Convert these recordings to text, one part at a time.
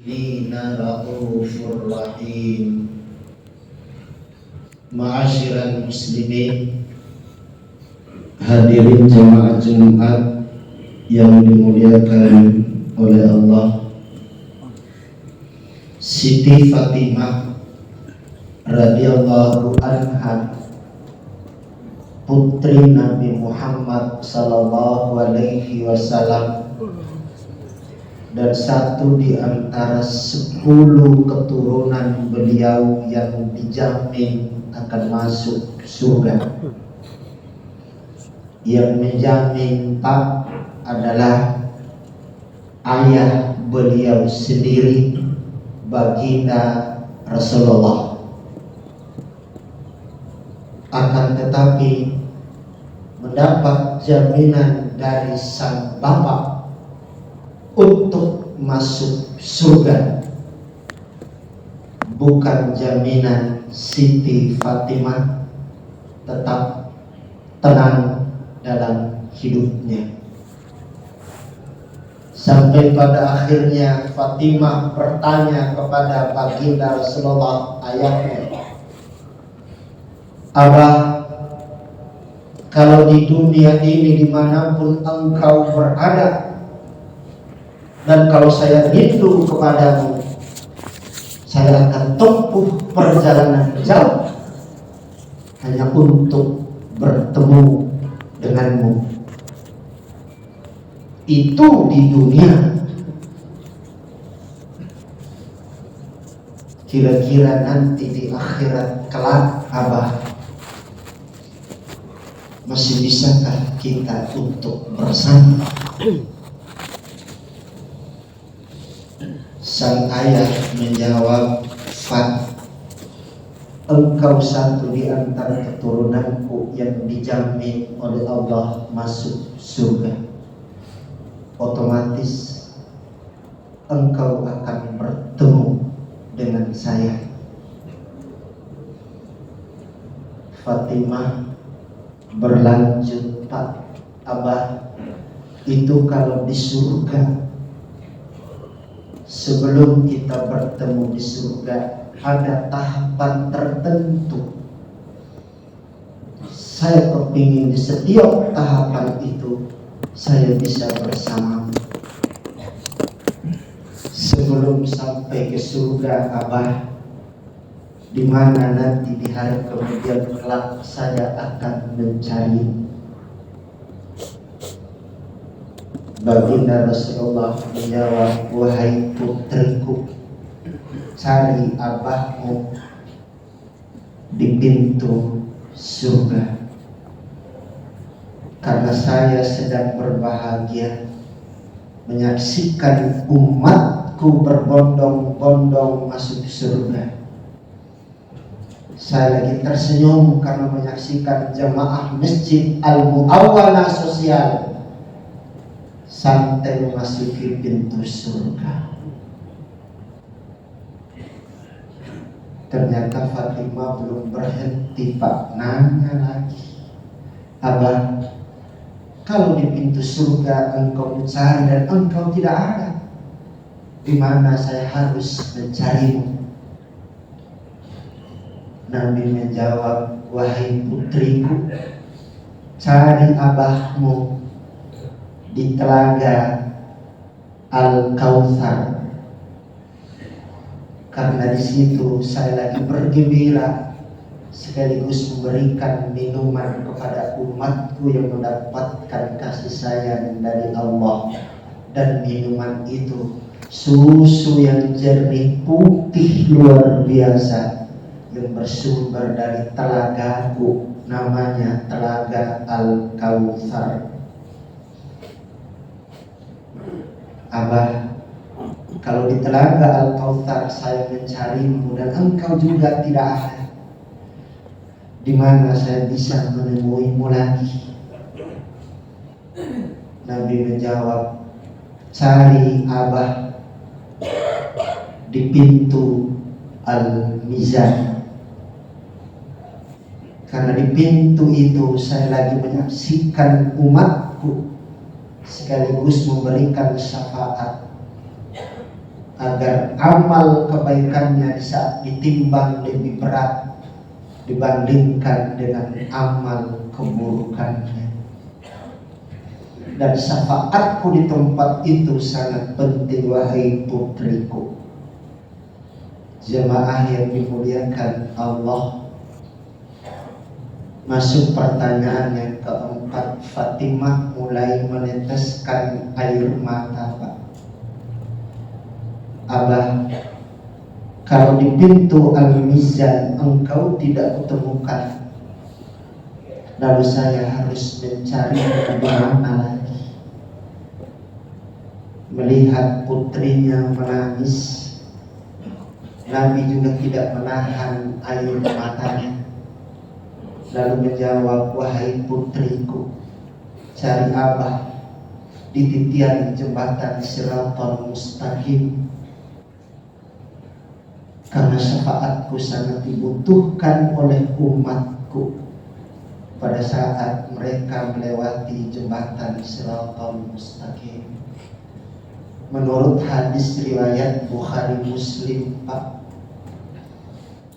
Inna ra'ufur rahim. Ma'asyiral muslimin, hadirin jamaah Jumat yang dimuliakan oleh Allah. Siti Fatimah radhiyallahu anha, putri Nabi Muhammad sallallahu alaihi wasallam, dan satu di antara 10 keturunan beliau yang dijamin akan masuk surga. Yang menjamin tak adalah ayah beliau sendiri, baginda Rasulullah. Akan tetapi mendapat jaminan dari sang bapak untuk masuk surga bukan jaminan Siti Fatimah tetap tenang dalam hidupnya. Sampai pada akhirnya Fatimah bertanya kepada baginda Rasulullah, ayahnya, Abah, kalau di dunia ini dimanapun engkau berada, dan kalau saya rindu kepadamu, saya akan tempuh perjalanan jauh hanya untuk bertemu denganmu. Itu di dunia. Kira-kira nanti di akhirat kelak, Abah, masih bisakah kita untuk bersama? Sang ayah menjawab, Fat, engkau satu di antara keturunanku yang dijamin oleh Allah masuk surga. Otomatis engkau akan bertemu dengan saya. Fatimah berlanjut, Pak, Abah, itu kalau di surga, sebelum kita bertemu di surga ada tahapan tertentu. Saya kepingin di setiap tahapan itu saya bisa bersamamu. Sebelum sampai ke surga, Abah, di mana nanti di hari kemudian kelak saya akan mencari. Baginda Rasulullah menjawab, wahai putriku, cari abahmu di pintu surga, karena saya sedang berbahagia menyaksikan umatku berbondong-bondong masuk surga. Saya lagi tersenyum karena menyaksikan jamaah Masjid Al-Mu'awwalah Sosial sampai memasuki pintu surga. Ternyata Fatimah belum berhenti, Pak, nanya lagi, Abah, kalau di pintu surga engkau mencari dan engkau tidak ada, di mana saya harus mencarimu? Nabi menjawab, wahai putriku, cari abahmu di telaga Al-Kautsar, karena di situ saya lagi bergembira sekaligus memberikan minuman kepada umatku yang mendapatkan kasih sayang dari Allah, dan minuman itu susu yang jernih putih luar biasa yang bersumber dari telagaku, namanya Telaga Al-Kautsar. Abah, kalau di Telaga Al-Kautsar saya mencarimu dan engkau juga tidak ada, di mana saya bisa menemuimu lagi? Nabi menjawab, cari Abah di pintu Al-Mizan, karena di pintu itu saya lagi menyaksikan umatku sekaligus memberikan syafaat agar amal kebaikannya di saat ditimbang lebih berat dibandingkan dengan amal keburukannya. Dan syafaatku di tempat itu sangat penting, wahai putriku. Jemaah yang dimuliakan Allah, masuk pertanyaan yang keempat. Fatimah mulai meneteskan air mata, Pak. Abah, kalau di pintu Al-Mizan engkau tidak kutemukan, lalu saya harus mencari di mana lagi. Melihat putrinya menangis, Nabi juga tidak menahan air matanya, lalu menjawab, wahai putriku, cari Abah di titian jembatan Shiratal Mustaqim, karena syafaatku sangat dibutuhkan oleh umatku pada saat mereka melewati jembatan Shiratal Mustaqim. Menurut hadis riwayat Bukhari Muslim, Pak,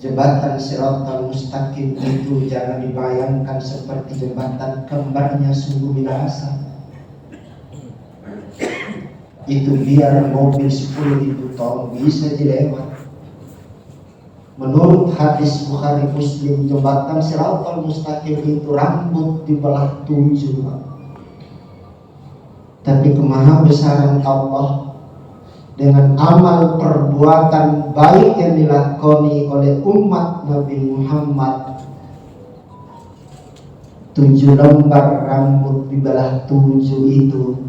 jembatan Shiratal Mustaqim itu jangan dibayangkan seperti jembatan kembarnya, sungguh binasa. Itu biar mobil 10.000 ton bisa dilewat. Menurut hadis Bukhari Muslim, jembatan Shiratal Mustaqim itu rambut dibelah 7, Pak. Tapi kemahabesaran Allah dengan amal perbuatan baik yang dilakoni oleh umat Nabi Muhammad, 7 lembar rambut dibelah 7 itu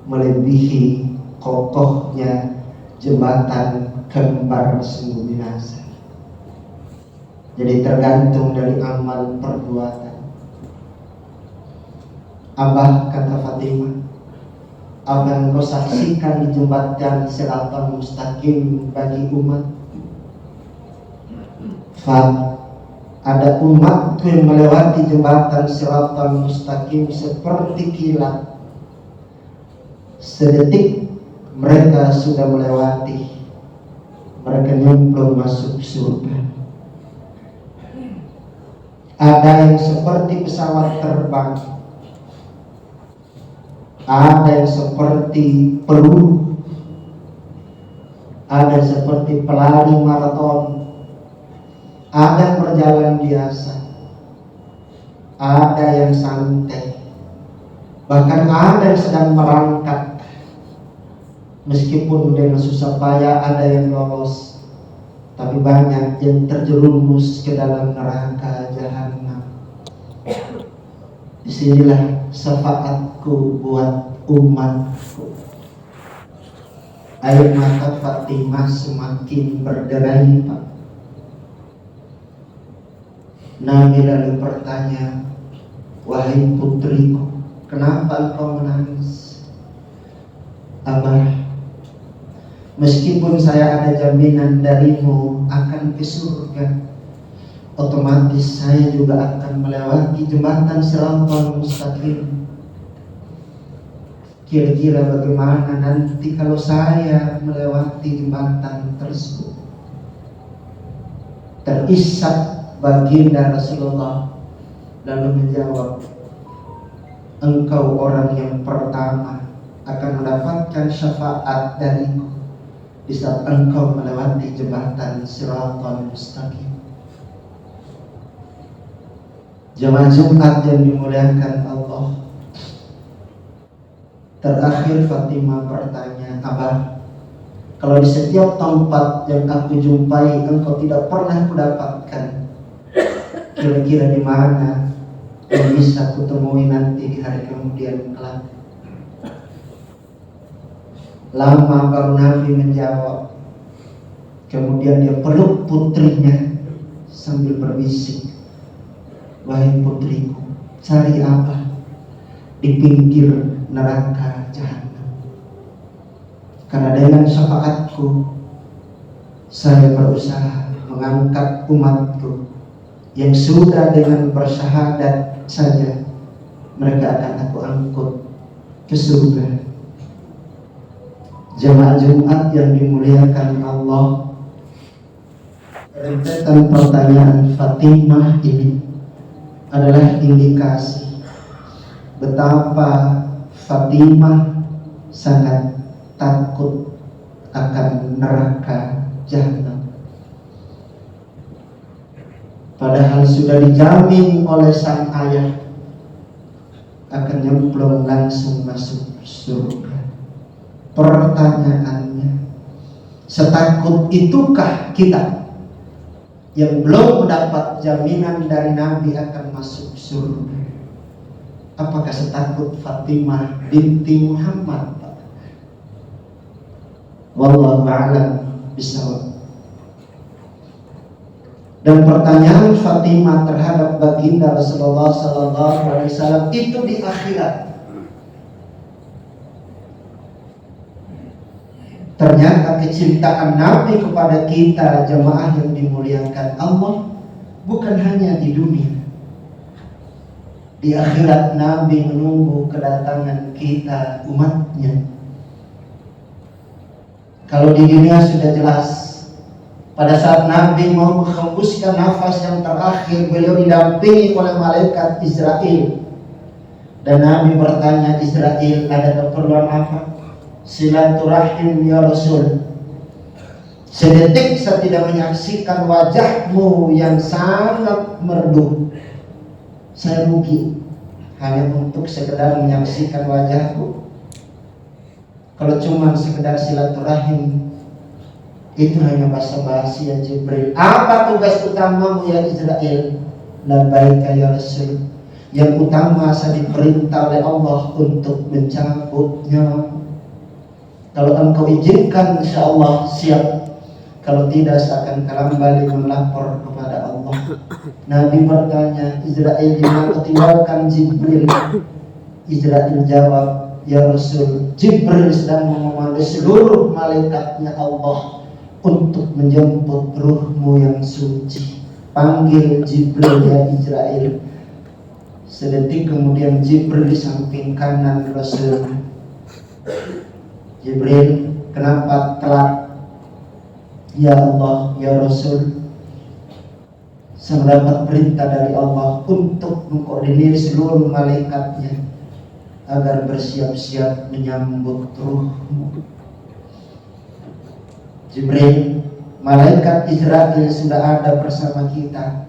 melebihi kokohnya jembatan kembar sungguh binasa. Jadi tergantung dari amal perbuatan. Abah, kata Fatimah, apa yang kau saksikan di jembatan Shiratal Mustaqim bagi umat? Fat, ada umat yang melewati jembatan Shiratal Mustaqim seperti kilat. Sedetik mereka sudah melewati, mereka nyemplung masuk surga. Ada yang seperti pesawat terbang, ada yang seperti peluru, ada yang seperti pelari maraton, ada yang berjalan biasa, ada yang santai, bahkan ada yang sedang merangkak. Meskipun dengan susah payah ada yang lolos, tapi banyak yang terjerumus ke dalam neraka jahanam. Disinilah syafaatku buat umatku. Air mata Fatimah semakin berderai, Pak. Nabi lalu bertanya, wahai putriku, kenapa engkau menangis? Abah, meskipun saya ada jaminan darimu akan ke surga, otomatis saya juga akan melewati jembatan Shiratal Mustaqim. Kira-kira bagaimana nanti kalau saya melewati jembatan tersebut? Terisak baginda Rasulullah lalu menjawab, engkau orang yang pertama akan mendapatkan syafaat dariku di saat engkau melewati jembatan Shiratal Mustaqim. Jemaah Jumat yang dimuliakan Allah, terakhir Fatimah bertanya, Abah, kalau di setiap tempat yang aku jumpai engkau tidak pernah kudapatkan, kira-kira di mana yang bisa kutemui nanti di hari kemudian kelak? Lama baru Nabi menjawab. Kemudian dia peluk putrinya sambil berbisik, wahai putriku, cari apa di pinggir neraka jahanam? Karena dengan syafaatku saya berusaha mengangkat umatku yang sudah dengan bersyahadat saja mereka akan aku angkut ke surga. Jemaah Jumat yang dimuliakan Allah, rentetan pertanyaan Fatimah ini adalah indikasi betapa Fatimah sangat takut akan neraka jahanam. Padahal sudah dijamin oleh sang ayah akan nyemplung langsung masuk surga. Pertanyaannya, setakut itukah kita yang belum mendapat jaminan dari Nabi akan masuk surga? Apakah setakut Fatimah binti Muhammad? Wallahu a'lam bishawab. Dan pertanyaan Fatimah terhadap baginda Rasulullah sallallahu alaihi wasallam itu di akhirat. Ternyata kecintaan Nabi kepada kita jemaah yang dimuliakan Allah bukan hanya di dunia. Di akhirat Nabi menunggu kedatangan kita umatnya. Kalau di dunia sudah jelas, pada saat Nabi mau menghembuskan nafas yang terakhir, beliau didampingi oleh malaikat Israel. Dan Nabi bertanya, Israel, ada keperluan apa? Silaturahim ya Rasul. Sedetik saya tidak menyaksikan wajahmu yang sangat merdu, saya rugi hanya untuk sekedar menyaksikan wajahku. Kalau cuma sekedar silaturahim itu hanya basa-basi ya Jibril. Apa tugas utamamu ya Israel? Labbaika ya Rasul. Yang utama saya diperintah oleh Allah untuk mencabutnya. Kalau engkau izinkan, insya Allah siap. Kalau tidak, saya akan kembali melapor kepada Allah. Nabi bertanya, Israel dimana tinggalkan Jibril? Israel jawab, ya Rasul, Jibril sedang memanggil seluruh malaikatnya Allah untuk menjemput ruhmu yang suci. Panggil Jibril ya Israel. Sedetik kemudian Jibril di samping kanan Rasul. Jibril, kenapa telat? Ya Allah, ya Rasul, saya mendapat perintah dari Allah untuk mengkoordinir seluruh malaikatnya agar bersiap-siap menyambut ruhmu. Jibril, malaikat Israel sudah ada bersama kita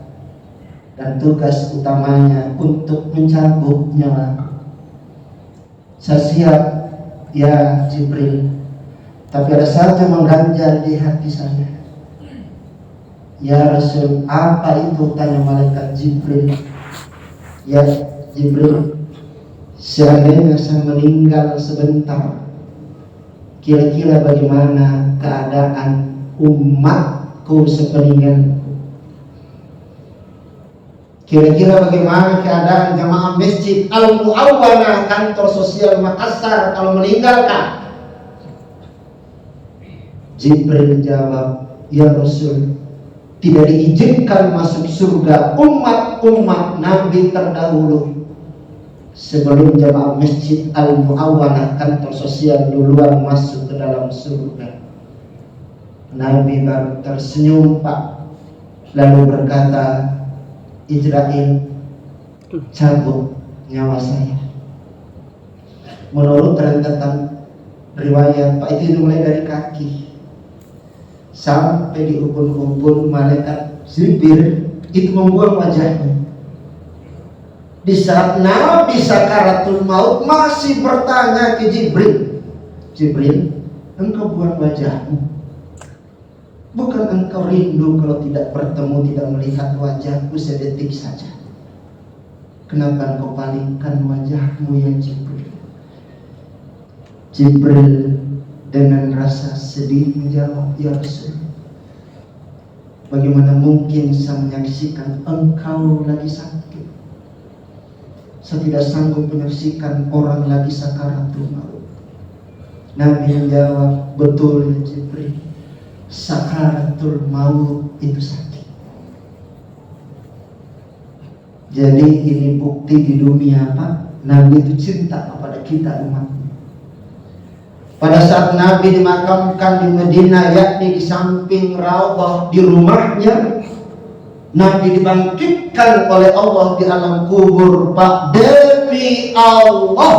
dan tugas utamanya untuk mencabut nyawa. Saya siap ya Jibril, tapi ada satu yang mengganjal di hati saya. Ya Rasul, apa itu? Tanya malaikat Jibril. Ya Jibril, seandainya saya meninggal sebentar, kira-kira bagaimana keadaan umatku sepeninggalku? Kira-kira bagaimana keadaan jamaah masjid Al-Mu'awwana kantor sosial Makassar kalau meninggalkan? Jibril jawab, ya Rasul, tidak diizinkan masuk surga umat-umat Nabi terdahulu sebelum jamaah masjid Al-Mu'awwana kantor sosial duluan masuk ke dalam surga. Nabi baru tersenyum Pak, lalu berkata, Israel, cabut nyawa saya. Menurut rentetan riwayat Pak, itu dimulai dari kaki sampai di ubun-ubun malaikat Jibril itu membuang wajahnya. Di saat Nabi sakaratul maut masih bertanya ke Jibril, Jibril, engkau buang wajahmu? Bukan engkau rindu kalau tidak bertemu, tidak melihat wajahku sedetik saja? Kenapa engkau palingkan wajahmu ya Jibril? Jibril dengan rasa sedih menjawab, ya Rasul, bagaimana mungkin saya menyaksikan engkau lagi sakit? Saya tidak sanggup menyaksikan orang lagi sakaratul maut. Nabi menjawab, betul ya Jibril, sakaratul maut itu sakit. Jadi ini bukti di dunia Pak, Nabi itu cinta kepada kita umatnya. Pada saat Nabi dimakamkan di Madinah, yakni di samping Raudhah di rumahnya, Nabi dibangkitkan oleh Allah di alam kubur. Pak, demi Allah,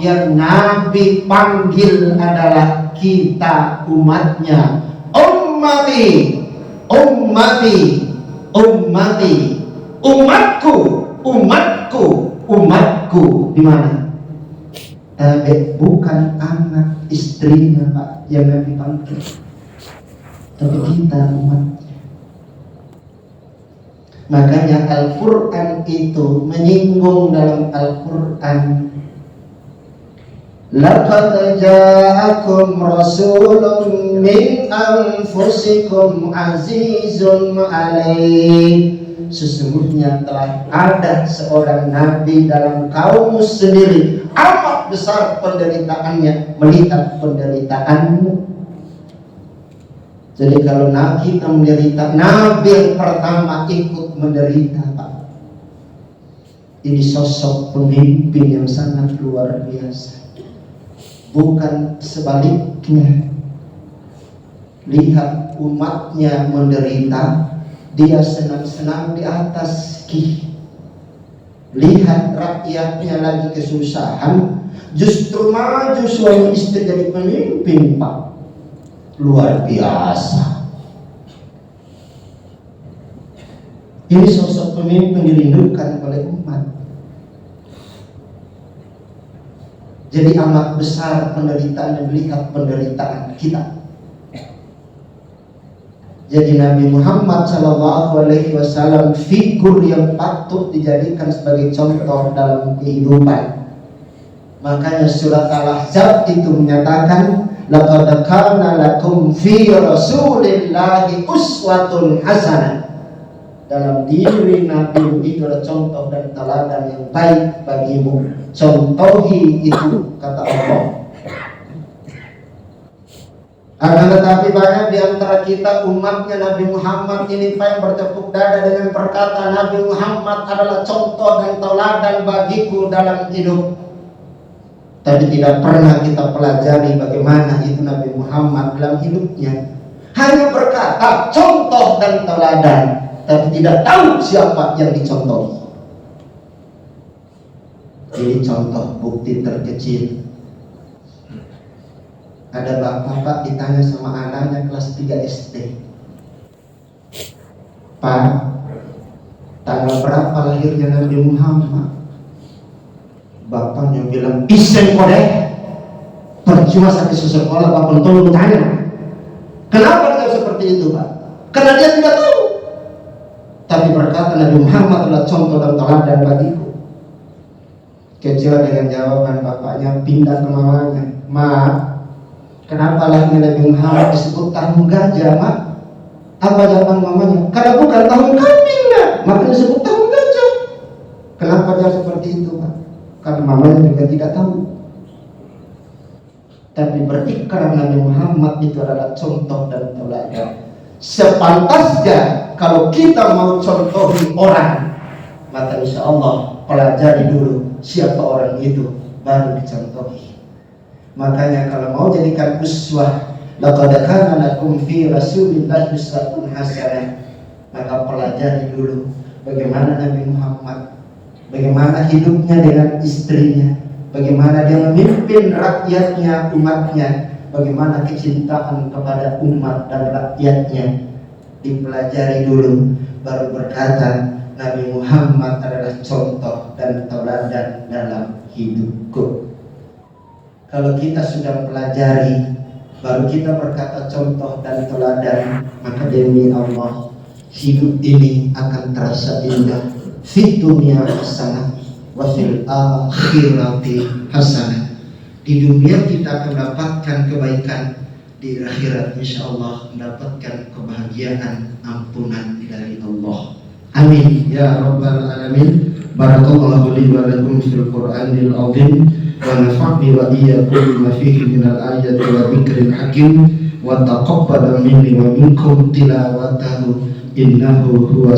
yang Nabi panggil adalah kita umatnya. Ummati, ummati, ummati, umatku, umatku, umatku. Di mana? Bukan anak istrinya Pak yang Nabi panggil, tapi kita umatnya. Makanya Al-Quran itu menyinggung dalam Al-Quran, laqad ja'akum rasulun min anfusikum azizun 'alaihi, sesungguhnya telah ada seorang nabi dalam kaummu sendiri, amat besar penderitaannya melihat penderitaanmu. Jadi kalau kita menderita, Nabi yang pertama ikut menderita Pak. Ini sosok pemimpin yang sangat luar biasa. Bukan sebaliknya. Lihat umatnya menderita, dia senang-senang di atas lihat rakyatnya lagi kesusahan, justru maju suami istri jadi pemimpin Pak. Luar biasa. Ini sosok pemimpin dirindukan oleh umat. Jadi amat besar penderitaan dan melihat penderitaan kita. Jadi Nabi Muhammad SAW figur yang patut dijadikan sebagai contoh dalam kehidupan. Makanya surat Al-Ahzab itu menyatakan, laqad kana lakum fi rasulillahi uswatun hasanah. Dalam diri Nabi itu ada contoh dan teladan yang baik bagimu. Contohi itu, kata Allah. Akan tetapi banyak di antara kita umatnya Nabi Muhammad ini Pak yang bertepuk dada dengan perkataan Nabi Muhammad adalah contoh dan teladan bagiku dalam hidup. Tapi tidak pernah kita pelajari bagaimana itu Nabi Muhammad dalam hidupnya. Hanya berkata contoh dan teladan, tapi tidak tahu siapa yang dicontohi. Ini contoh bukti terkecil. Ada bapak ditanya sama anaknya kelas 3 SD, Pak, tanggal berapa lahirnya Nabi Muhammad? Bapaknya bilang, isen kode, percuma sampai sekolah bapak tolong tanya. Kenapa dia seperti itu Pak? Karena dia tidak tahu. Tapi berkata Nabi Muhammad adalah contoh dan teladan bagiku. Kecewa dengan jawaban bapaknya, pindah ke mamanya. Ma, kenapa lahirnya Nabi Muhammad disebut tahun gajah, Mak? Apa jawaban mamanya? Karena bukan tahun kambing, Mak, maka disebut tahun gajah. Kenapa dia seperti itu, Pak? Karena mamanya juga tidak tahu. Tapi berikrar Nabi Muhammad itu adalah contoh dan teladan. Sepantasnya kalau kita mau contohi orang, maka insya Allah pelajari dulu siapa orang itu, baru dicontohi. Makanya kalau mau jadikan uswah, laqad kana lakum fi rasulillahi uswatun hasanah, maka pelajari dulu bagaimana Nabi Muhammad, bagaimana hidupnya dengan istrinya, bagaimana dia memimpin rakyatnya, umatnya, bagaimana kecintaan kepada umat dan rakyatnya. Dipelajari dulu, baru berkata Nabi Muhammad adalah contoh dan teladan dalam hidupku. Kalau kita sudah pelajari, baru kita berkata contoh dan teladan, maka demi Allah hidup ini akan terasa indah. Fi dunya hasanah wa fil akhirati hasanah. Di dunia kita akan mendapatkan kebaikan, di akhirat insyaallah mendapatkan kebahagiaan, ampunan dari Allah. Amin ya rabbal alamin. Barakallahu li wa lakum fil Qur'anil azim wa nafa'ni wa iyyakum bima fihi minal ayati wa dzikril hakim wa taqabbal minni wa minkum tilawatahu innahu huwa